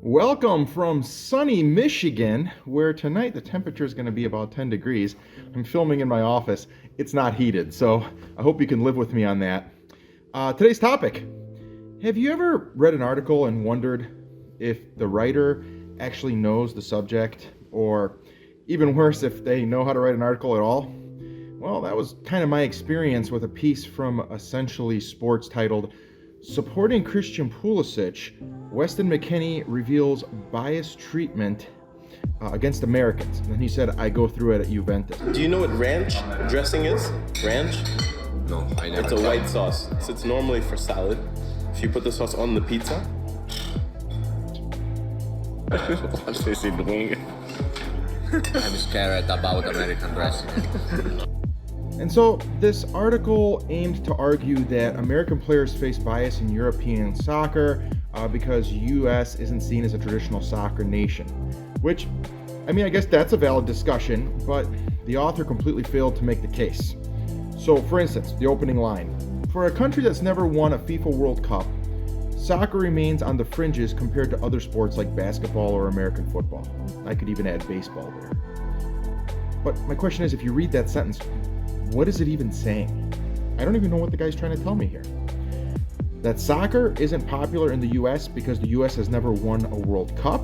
Welcome from sunny Michigan, where tonight the temperature is going to be about 10 degrees. I'm filming in my office. It's not heated, so I hope you can live with me on that. Today's topic. Have you ever read an article and wondered if the writer actually knows the subject, or even worse, if they know how to write an article at all? Well, that was kind of my experience with a piece from Essentially Sports titled Supporting Christian Pulisic, Weston McKennie reveals biased treatment against Americans. And then he said, I go through it at Juventus. Do you know what ranch dressing is? Ranch? No, I never. It's a white sauce. So it's normally for salad. If you put the sauce on the pizza. What is he doing? I'm scared about American dressing. And so this article aimed to argue that American players face bias in European soccer because U.S. isn't seen as a traditional soccer nation, which, I guess that's a valid discussion, but the author completely failed to make the case. So, for instance, the opening line. For a country that's never won a FIFA World Cup, soccer remains on the fringes compared to other sports like basketball or American football. I could even add baseball there. But my question is, if you read that sentence, what is it even saying? I don't even know what the guy's trying to tell me here. That soccer isn't popular in the US because the US has never won a World Cup,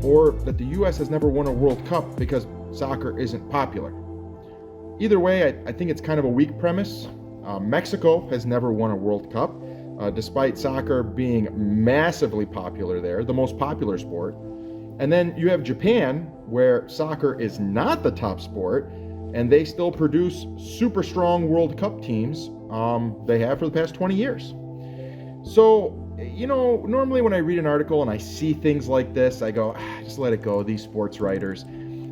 or that the US has never won a World Cup because soccer isn't popular. Either way, I think it's kind of a weak premise. Mexico has never won a World Cup, despite soccer being massively popular there, the most popular sport. And then you have Japan, where soccer is not the top sport, and they still produce super strong World Cup teams. They have for the past 20 years. So, normally when I read an article and I see things like this, I go, just let it go, these sports writers.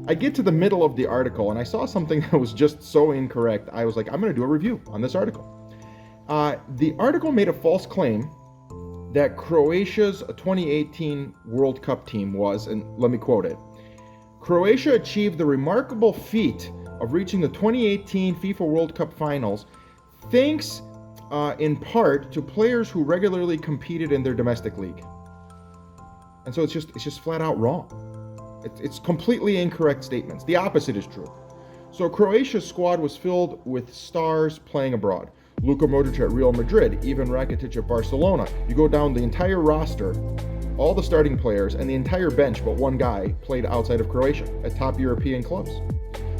I get to the middle of the article and I saw something that was just so incorrect. I was like, I'm going to do a review on this article. The article made a false claim that Croatia's 2018 World Cup team was, and let me quote it, Croatia achieved the remarkable feat of reaching the 2018 FIFA World Cup finals thanks in part to players who regularly competed in their domestic league. And so it's just flat out wrong. It's completely incorrect statements. The opposite is true. So Croatia's squad was filled with stars playing abroad. Luka Modric at Real Madrid, Ivan Rakitic at Barcelona. You go down the entire roster, all the starting players, and the entire bench but one guy played outside of Croatia at top European clubs.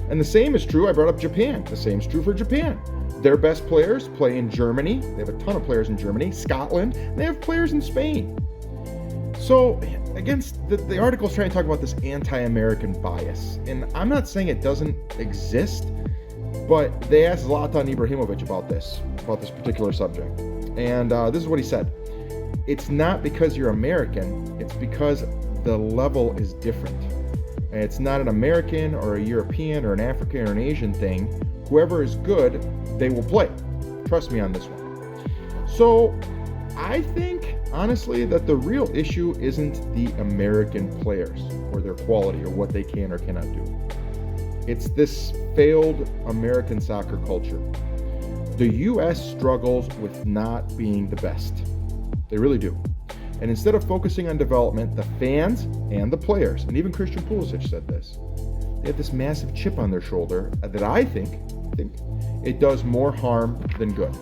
And the same is true, I brought up Japan. The same is true for Japan. Their best players play in Germany. They have a ton of players in Germany, Scotland. They have players in Spain. So, against the article's trying to talk about this anti-American bias. And I'm not saying it doesn't exist, but they asked Zlatan Ibrahimovic about this particular subject. And this is what he said. It's not because you're American, it's because the level is different. And it's not an American or a European or an African or an Asian thing. Whoever is good, they will play. Trust me on this one. So I think, honestly, that the real issue isn't the American players or their quality or what they can or cannot do. It's this failed American soccer culture. The U.S. struggles with not being the best. They really do. And instead of focusing on development, the fans and the players, and even Christian Pulisic said this, they have this massive chip on their shoulder that I think it does more harm than good.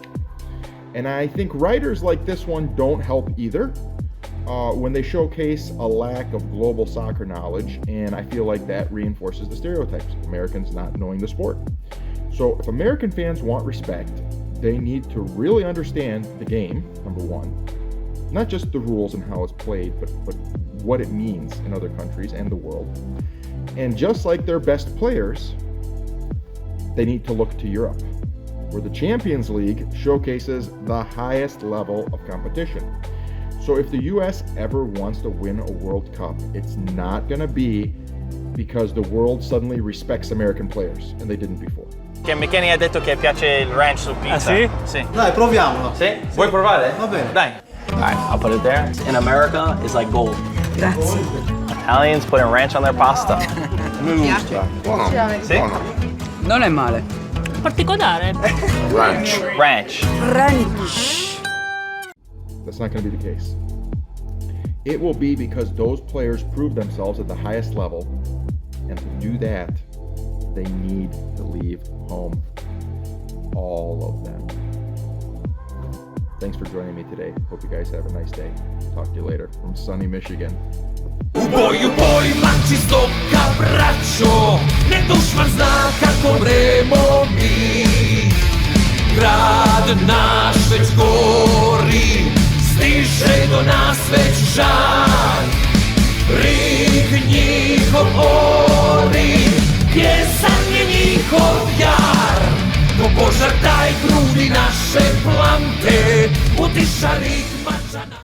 And I think writers like this one don't help either when they showcase a lack of global soccer knowledge, and I feel like that reinforces the stereotypes of Americans not knowing the sport. So if American fans want respect, they need to really understand the game, number one. Not just the rules and how it's played, but what it means in other countries and the world. And just like their best players, they need to look to Europe, where the Champions League showcases the highest level of competition. So if the US ever wants to win a World Cup, it's not going to be because the world suddenly respects American players, and they didn't before. Che McKennie ha detto che piace il ranch su pizza. Ah sì? Sì. Dai, proviamolo. Sì? Vuoi provare? Va bene. Dai. Alright, I'll put it there. In America, it's like gold. Grazie. Italians putting ranch on their pasta. Mi piace. Buono. Sì? Non è male. Particolare. Ranch. Ranch. Ranch. That's not going to be the case. It will be because those players prove themselves at the highest level, and to do that, they need to leave home. All of them. Thanks for joining me today. Hope you guys have a nice day. Talk to you later from sunny Michigan. U boju mak čistoka, braćo, ne dušman zna kako vremo mi. Grad naš već gori, stiže do nas već žar. Rik njihov ori, pjesan je njihov jar. Ko požar taj grudi naše plante, utiša rik